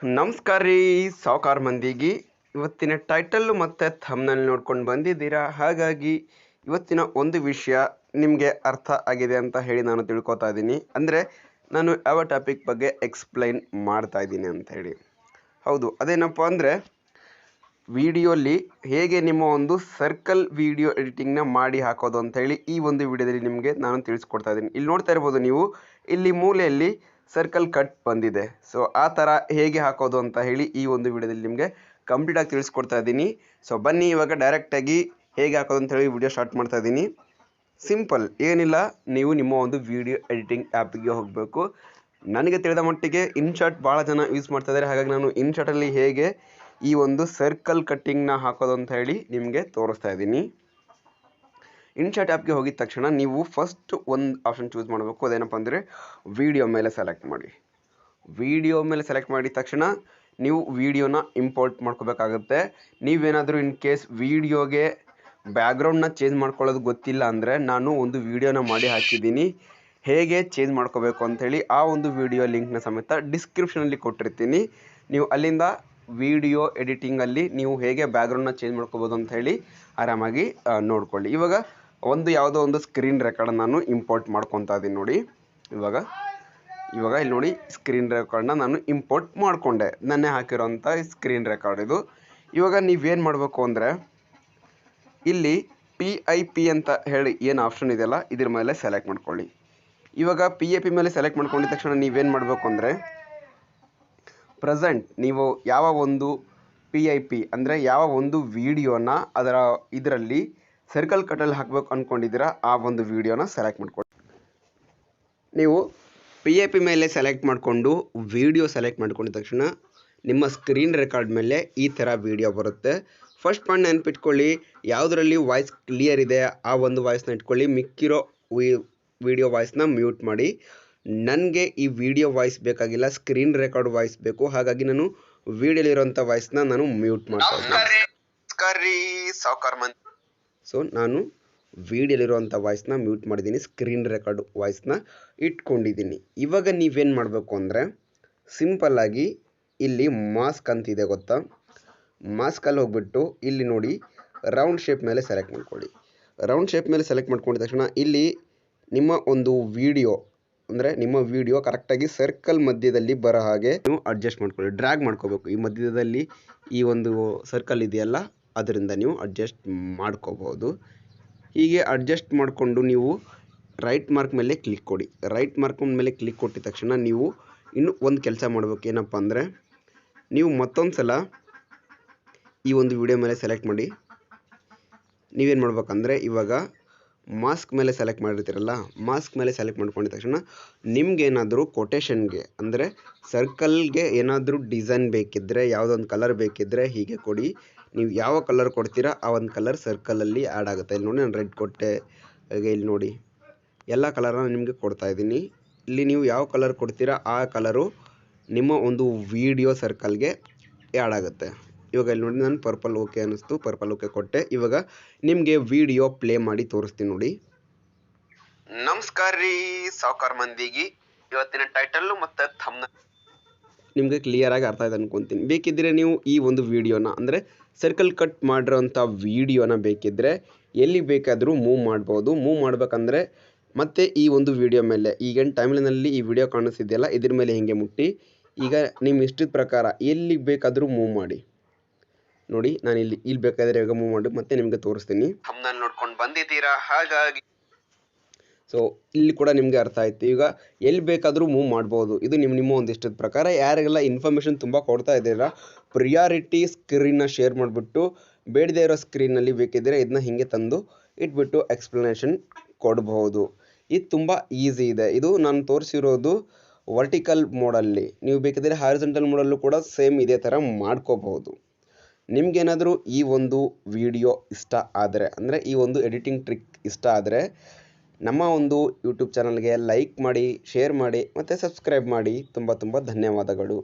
ನಮಸ್ಕಾರ ರೀ ಸಾವ್ಕಾರ ಮಂದಿಗೆ. ಇವತ್ತಿನ ಟೈಟಲ್ ಮತ್ತು ಥಂಬ್ನೇಲ್ ನೋಡ್ಕೊಂಡು ಬಂದಿದ್ದೀರಾ. ಹಾಗಾಗಿ ಇವತ್ತಿನ ಒಂದು ವಿಷಯ ನಿಮಗೆ ಅರ್ಥ ಆಗಿದೆ ಅಂತ ಹೇಳಿ ನಾನು ತಿಳ್ಕೊತಾ ಇದ್ದೀನಿ. ಅಂದರೆ ನಾನು ಯಾವ ಟಾಪಿಕ್ ಬಗ್ಗೆ ಎಕ್ಸ್ಪ್ಲೈನ್ ಮಾಡ್ತಾ ಇದ್ದೀನಿ ಅಂತ ಹೇಳಿ. ಹೌದು, ಅದೇನಪ್ಪ ಅಂದರೆ ವಿಡಿಯೋಲಿ ಹೇಗೆ ನಿಮ್ಮ ಒಂದು ಸರ್ಕಲ್ ವಿಡಿಯೋ ಎಡಿಟಿಂಗ್ನ ಮಾಡಿ ಹಾಕೋದು ಅಂತ ಹೇಳಿ ಈ ಒಂದು ವಿಡಿಯೋದಲ್ಲಿ ನಿಮಗೆ ನಾನು ತಿಳಿಸ್ಕೊಡ್ತಾ ಇದ್ದೀನಿ. ಇಲ್ಲಿ ನೋಡ್ತಾ ಇರ್ಬೋದು ನೀವು, ಇಲ್ಲಿ ಮೂಲೆಯಲ್ಲಿ ಸರ್ಕಲ್ ಕಟ್ ಬಂದಿದೆ. ಸೊ ಆ ಥರ ಹೇಗೆ ಹಾಕೋದು ಅಂತ ಹೇಳಿ ಈ ಒಂದು ವಿಡಿಯೋದಲ್ಲಿ ನಿಮಗೆ ಕಂಪ್ಲೀಟಾಗಿ ತಿಳಿಸ್ಕೊಡ್ತಾ ಇದ್ದೀನಿ. ಸೊ ಬನ್ನಿ ಇವಾಗ ಡೈರೆಕ್ಟಾಗಿ ಹೇಗೆ ಹಾಕೋದು ಅಂತ ಹೇಳಿ ವಿಡಿಯೋ ಸ್ಟಾರ್ಟ್ ಮಾಡ್ತಾ ಇದ್ದೀನಿ. ಸಿಂಪಲ್ ಏನಿಲ್ಲ, ನೀವು ನಿಮ್ಮ ಒಂದು ವಿಡಿಯೋ ಎಡಿಟಿಂಗ್ ಆ್ಯಪಿಗೆ ಹೋಗಬೇಕು. ನನಗೆ ತಿಳಿದ ಮಟ್ಟಿಗೆ ಇನ್ಶಾಟ್ ಭಾಳ ಜನ ಯೂಸ್ ಮಾಡ್ತಾ ಇದ್ದಾರೆ. ಹಾಗಾಗಿ ನಾನು ಇನ್ಶಾಟಲ್ಲಿ ಹೇಗೆ ಈ ಒಂದು ಸರ್ಕಲ್ ಕಟ್ಟಿಂಗ್ನ ಹಾಕೋದು ಅಂತ ಹೇಳಿ ನಿಮಗೆ ತೋರಿಸ್ತಾ ಇದ್ದೀನಿ. ಇನ್ಶಾಟ್ ಆ್ಯಪ್ಗೆ ಹೋಗಿದ ತಕ್ಷಣ ನೀವು ಫಸ್ಟ್ ಒಂದು ಆಪ್ಷನ್ ಚೂಸ್ ಮಾಡಬೇಕು. ಅದೇನಪ್ಪ ಅಂದರೆ ವಿಡಿಯೋ ಮೇಲೆ ಸೆಲೆಕ್ಟ್ ಮಾಡಿ. ವಿಡಿಯೋ ಮೇಲೆ ಸೆಲೆಕ್ಟ್ ಮಾಡಿದ ತಕ್ಷಣ ನೀವು ವಿಡಿಯೋನ ಇಂಪೋರ್ಟ್ ಮಾಡ್ಕೋಬೇಕಾಗುತ್ತೆ. ನೀವೇನಾದರೂ ಇನ್ ಕೇಸ್ ವಿಡಿಯೋಗೆ ಬ್ಯಾಕ್ಗ್ರೌಂಡ್ನ ಚೇಂಜ್ ಮಾಡ್ಕೊಳ್ಳೋದು ಗೊತ್ತಿಲ್ಲ ಅಂದರೆ ನಾನು ಒಂದು ವಿಡಿಯೋನ ಮಾಡಿ ಹಾಕಿದ್ದೀನಿ, ಹೇಗೆ ಚೇಂಜ್ ಮಾಡ್ಕೋಬೇಕು ಅಂಥೇಳಿ. ಆ ಒಂದು ವಿಡಿಯೋ ಲಿಂಕ್ನ ಸಮೇತ ಡಿಸ್ಕ್ರಿಪ್ಷನಲ್ಲಿ ಕೊಟ್ಟಿರ್ತೀನಿ. ನೀವು ಅಲ್ಲಿಂದ ವಿಡಿಯೋ ಎಡಿಟಿಂಗಲ್ಲಿ ನೀವು ಹೇಗೆ ಬ್ಯಾಕ್ಗ್ರೌಂಡ್ನ ಚೇಂಜ್ ಮಾಡ್ಕೋಬೋದು ಅಂತ ಹೇಳಿ ಆರಾಮಾಗಿ ನೋಡ್ಕೊಳ್ಳಿ. ಇವಾಗ ಯಾವುದೋ ಒಂದು ಸ್ಕ್ರೀನ್ ರೆಕಾರ್ಡ್ ನಾನು ಇಂಪೋರ್ಟ್ ಮಾಡ್ಕೊತಾ ಇದ್ದೀನಿ ನೋಡಿ. ಇವಾಗ ಇಲ್ಲಿ ನೋಡಿ, ಸ್ಕ್ರೀನ್ ರೆಕಾರ್ಡ್ನ ನಾನು ಇಂಪೋರ್ಟ್ ಮಾಡಿಕೊಂಡೆ. ನನ್ನೇ ಹಾಕಿರೋಂಥ ಸ್ಕ್ರೀನ್ ರೆಕಾರ್ಡ್ ಇದು. ಇವಾಗ ನೀವೇನು ಮಾಡಬೇಕು ಅಂದರೆ ಇಲ್ಲಿ PIP ಅಂತ ಹೇಳಿ ಏನು ಆಪ್ಷನ್ ಇದೆಯಲ್ಲ, ಇದ್ರ ಮೇಲೆ ಸೆಲೆಕ್ಟ್ ಮಾಡ್ಕೊಳ್ಳಿ. ಇವಾಗ PIP ಮೇಲೆ ಸೆಲೆಕ್ಟ್ ಮಾಡ್ಕೊಂಡಿದ ತಕ್ಷಣ ನೀವೇನು ಮಾಡಬೇಕು ಅಂದರೆ ಪ್ರೆಸೆಂಟ್ ನೀವು ಯಾವ ಒಂದು PIP ಅಂದರೆ ಯಾವ ಒಂದು ವಿಡಿಯೋನ ಇದರಲ್ಲಿ ಸರ್ಕಲ್ ಕಟ್ಟಲ್ಲಿ ಹಾಕಬೇಕು ಅಂದ್ಕೊಂಡಿದ್ದೀರಾ ಆ ಒಂದು ವಿಡಿಯೋನ ಸೆಲೆಕ್ಟ್ ಮಾಡ್ಕೊಳ್ಳಿ. ನೀವು PIP ಮೇಲೆ ಸೆಲೆಕ್ಟ್ ಮಾಡಿಕೊಂಡು ವಿಡಿಯೋ ಸೆಲೆಕ್ಟ್ ಮಾಡ್ಕೊಂಡಿದ ತಕ್ಷಣ ನಿಮ್ಮ ಸ್ಕ್ರೀನ್ ರೆಕಾರ್ಡ್ ಮೇಲೆ ಈ ಥರ ವಿಡಿಯೋ ಬರುತ್ತೆ. ಫಸ್ಟ್ ಪಾಯಿಂಟ್ ನೆನಪಿಟ್ಕೊಳ್ಳಿ, ಯಾವುದರಲ್ಲಿ ವಾಯ್ಸ್ ಕ್ಲಿಯರ್ ಇದೆ ಆ ಒಂದು ವಾಯ್ಸ್ನ ಇಟ್ಕೊಳ್ಳಿ. ಮಿಕ್ಕಿರೋ ವಿಡಿಯೋ ವಾಯ್ಸ್ನ ಮ್ಯೂಟ್ ಮಾಡಿ. ನನಗೆ ಈ ವಿಡಿಯೋ ವಾಯ್ಸ್ ಬೇಕಾಗಿಲ್ಲ, ಸ್ಕ್ರೀನ್ ರೆಕಾರ್ಡ್ ವಾಯ್ಸ್ ಬೇಕು. ಹಾಗಾಗಿ ನಾನು ವಿಡಿಯೋಲಿರೋಂಥ ವಾಯ್ಸ್ನ ನಾನು ಮ್ಯೂಟ್ ಮಾಡ್ತಾ ಇದ್ದೀನಿ. ಸೊ ನಾನು ವಿಡಿಯೋಲಿರುವಂಥ ವಾಯ್ಸ್ನ ಮ್ಯೂಟ್ ಮಾಡಿದ್ದೀನಿ, ಸ್ಕ್ರೀನ್ ರೆಕಾರ್ಡ್ ವಾಯ್ಸ್ನ ಇಟ್ಕೊಂಡಿದ್ದೀನಿ. ಇವಾಗ ನೀವೇನು ಮಾಡಬೇಕು ಅಂದರೆ ಸಿಂಪಲ್ಲಾಗಿ ಇಲ್ಲಿ ಮಾಸ್ಕ್ ಅಂತಿದೆ ಗೊತ್ತಾ, ಮಾಸ್ಕಲ್ಲಿ ಹೋಗ್ಬಿಟ್ಟು ಇಲ್ಲಿ ನೋಡಿ ರೌಂಡ್ ಶೇಪ್ ಮೇಲೆ ಸೆಲೆಕ್ಟ್ ಮಾಡ್ಕೊಳ್ಳಿ. ರೌಂಡ್ ಶೇಪ್ ಮೇಲೆ ಸೆಲೆಕ್ಟ್ ಮಾಡ್ಕೊಂಡಿದ ತಕ್ಷಣ ಇಲ್ಲಿ ನಿಮ್ಮ ಒಂದು ವಿಡಿಯೋ ಅಂದರೆ ನಿಮ್ಮ ವಿಡಿಯೋ ಕರೆಕ್ಟಾಗಿ ಸರ್ಕಲ್ ಮಧ್ಯದಲ್ಲಿ ಬರೋ ಹಾಗೆ ನೀವು ಅಡ್ಜಸ್ಟ್ ಮಾಡ್ಕೊಳ್ಳಿ. ಡ್ರ್ಯಾಗ್ ಮಾಡ್ಕೋಬೇಕು. ಈ ಮಧ್ಯದಲ್ಲಿ ಈ ಒಂದು ಸರ್ಕಲ್ ಇದೆಯಲ್ಲ, ಅದರಿಂದ ನೀವು ಅಡ್ಜಸ್ಟ್ ಮಾಡ್ಕೋಬೋದು. ಹೀಗೆ ಅಡ್ಜಸ್ಟ್ ಮಾಡಿಕೊಂಡು ನೀವು ರೈಟ್ ಮಾರ್ಕ್ ಮೇಲೆ ಕ್ಲಿಕ್ ಕೊಡಿ. ರೈಟ್ ಮಾರ್ಕ್ ಮೇಲೆ ಕ್ಲಿಕ್ ಕೊಟ್ಟಿದ ತಕ್ಷಣ ನೀವು ಇನ್ನೂ ಒಂದು ಕೆಲಸ ಮಾಡಬೇಕು. ಏನಪ್ಪ ಅಂದರೆ ನೀವು ಮತ್ತೊಂದು ಸಲ ಈ ಒಂದು ವಿಡಿಯೋ ಮೇಲೆ ಸೆಲೆಕ್ಟ್ ಮಾಡಿ. ನೀವೇನು ಮಾಡ್ಬೇಕಂದ್ರೆ ಇವಾಗ ಮಾಸ್ಕ್ ಮೇಲೆ ಸೆಲೆಕ್ಟ್ ಮಾಡಿರ್ತೀರಲ್ಲ, ಮಾಸ್ಕ್ ಮೇಲೆ ಸೆಲೆಕ್ಟ್ ಮಾಡ್ಕೊಂಡಿದ ತಕ್ಷಣ ನಿಮ್ಗೇನಾದರೂ ಕೊಟೇಶನ್ಗೆ ಅಂದರೆ ಸರ್ಕಲ್ಗೆ ಏನಾದರೂ ಡಿಸೈನ್ ಬೇಕಿದ್ದರೆ, ಯಾವುದೊಂದು ಕಲರ್ ಬೇಕಿದ್ದರೆ ಹೀಗೆ ಕೊಡಿ. ನೀವು ಯಾವ ಕಲರ್ ಕೊಡ್ತೀರಾ ಆ ಒಂದು ಕಲರ್ ಸರ್ಕಲಲ್ಲಿ ಆ್ಯಡ್ ಆಗುತ್ತೆ. ಇಲ್ಲಿ ನೋಡಿ, ನಾನು ರೆಡ್ ಕೊಟ್ಟೆ. ಹಾಗೆ ಇಲ್ಲಿ ನೋಡಿ ಎಲ್ಲ ಕಲರನ್ನ ನಿಮಗೆ ಕೊಡ್ತಾ ಇದ್ದೀನಿ. ಇಲ್ಲಿ ನೀವು ಯಾವ ಕಲರ್ ಕೊಡ್ತೀರಾ ಆ ಕಲರು ನಿಮ್ಮ ಒಂದು ವಿಡಿಯೋ ಸರ್ಕಲ್ಗೆ ಆ್ಯಡ್ ಆಗುತ್ತೆ. ಇವಾಗ ಇಲ್ಲಿ ನೋಡಿ, ನಾನು ಪರ್ಪಲ್ ಓಕೆ ಅನ್ನಿಸ್ತು, ಪರ್ಪಲ್ ಓಕೆ ಕೊಟ್ಟೆ. ಇವಾಗ ನಿಮಗೆ ವಿಡಿಯೋ ಪ್ಲೇ ಮಾಡಿ ತೋರಿಸ್ತೀನಿ ನೋಡಿ. ನಮಸ್ಕಾರ ರೀ ಸಾವ್ಕಾರ ಮಂದಿಗೆ. ಇವತ್ತಿನ ಟೈಟಲ್ಲು ಮತ್ತು ಥಂಬ್ನೇಲ್ ನಿಮಗೆ ಕ್ಲಿಯರಾಗಿ ಅರ್ಥ ಆಯ್ತು ಅನ್ಕೊತೀನಿ. ಬೇಕಿದ್ದರೆ ನೀವು ಈ ಒಂದು ವಿಡಿಯೋನ ಅಂದರೆ ಸರ್ಕಲ್ ಕಟ್ ಮಾಡಿರೋಂಥ ವಿಡಿಯೋನ ಬೇಕಿದ್ದರೆ ಎಲ್ಲಿ ಬೇಕಾದರೂ ಮೂವ್ ಮಾಡ್ಬೋದು. ಮೂವ್ ಮಾಡಬೇಕಂದ್ರೆ ಮತ್ತೆ ಈ ಒಂದು ವಿಡಿಯೋ ಮೇಲೆ ಈಗೇನು ಟೈಮ್ಲೈನಲ್ಲಿ ಈ ವಿಡಿಯೋ ಕಾಣಿಸ್ತಿದೆಯಲ್ಲ, ಇದ್ರ ಮೇಲೆ ಹಿಂಗೆ ಮುಟ್ಟಿ ಈಗ ನಿಮ್ಮ ಇಷ್ಟದ ಪ್ರಕಾರ ಎಲ್ಲಿಗೆ ಬೇಕಾದರೂ ಮೂವ್ ಮಾಡಿ. ನೋಡಿ, ನಾನು ಇಲ್ಲಿ ಬೇಕಾದರೆ ಇವಾಗ ಮೂವ್ ಮಾಡಿ ಮತ್ತೆ ನಿಮಗೆ ತೋರಿಸ್ತೀನಿ. ಥಂಬ್ನೇಲ್ ನೋಡ್ಕೊಂಡು ಬಂದಿದ್ದೀರಾ, ಹಾಗಾಗಿ ಸೊ ಇಲ್ಲಿ ಕೂಡ ನಿಮಗೆ ಅರ್ಥ ಆಯ್ತು. ಈಗ ಎಲ್ಲಿ ಬೇಕಾದರೂ ಮೂವ್ ಮಾಡ್ಬೋದು. ಇದು ನಿಮ್ಮ ಒಂದು ಇಷ್ಟದ ಪ್ರಕಾರ. ಯಾರಿಗೆಲ್ಲ ಇನ್ಫಾರ್ಮೇಷನ್ ತುಂಬ ಕೊಡ್ತಾ ಇದ್ದೀರಾ, ಪ್ರಿಯಾರಿಟಿ ಸ್ಕ್ರೀನ್ನ ಶೇರ್ ಮಾಡಿಬಿಟ್ಟು ಬೇಡದೇ ಇರೋ ಸ್ಕ್ರೀನಲ್ಲಿ ಬೇಕಿದ್ದರೆ ಇದನ್ನ ಹಿಂಗೆ ತಂದು ಇಟ್ಬಿಟ್ಟು ಎಕ್ಸ್ಪ್ಲನೇಷನ್ ಕೊಡ್ಬೋದು. ಇದು ತುಂಬ ಈಸಿ ಇದೆ. ಇದು ನಾನು ತೋರಿಸಿರೋದು ವರ್ಟಿಕಲ್ ಮೋಡಲ್ಲಿ. ನೀವು ಬೇಕಿದ್ದರೆ ಹಾರಿಜಾಂಟಲ್ ಮೋಡಲ್ಲೂ ಕೂಡ ಸೇಮ್ ಇದೇ ಥರ ಮಾಡ್ಕೋಬಹುದು. ನಿಮಗೇನಾದರೂ ಈ ಒಂದು ವಿಡಿಯೋ ಇಷ್ಟ ಆದರೆ ಅಂದರೆ ಈ ಒಂದು ಎಡಿಟಿಂಗ್ ಟ್ರಿಕ್ ಇಷ್ಟ ಆದರೆ ನಮ್ಮ ಒಂದು ಯೂಟ್ಯೂಬ್ ಚಾನಲ್ಗೆ ಲೈಕ್ ಮಾಡಿ, ಶೇರ್ ಮಾಡಿ ಮತ್ತು ಸಬ್ಸ್ಕ್ರೈಬ್ ಮಾಡಿ. ತುಂಬ ಧನ್ಯವಾದಗಳು.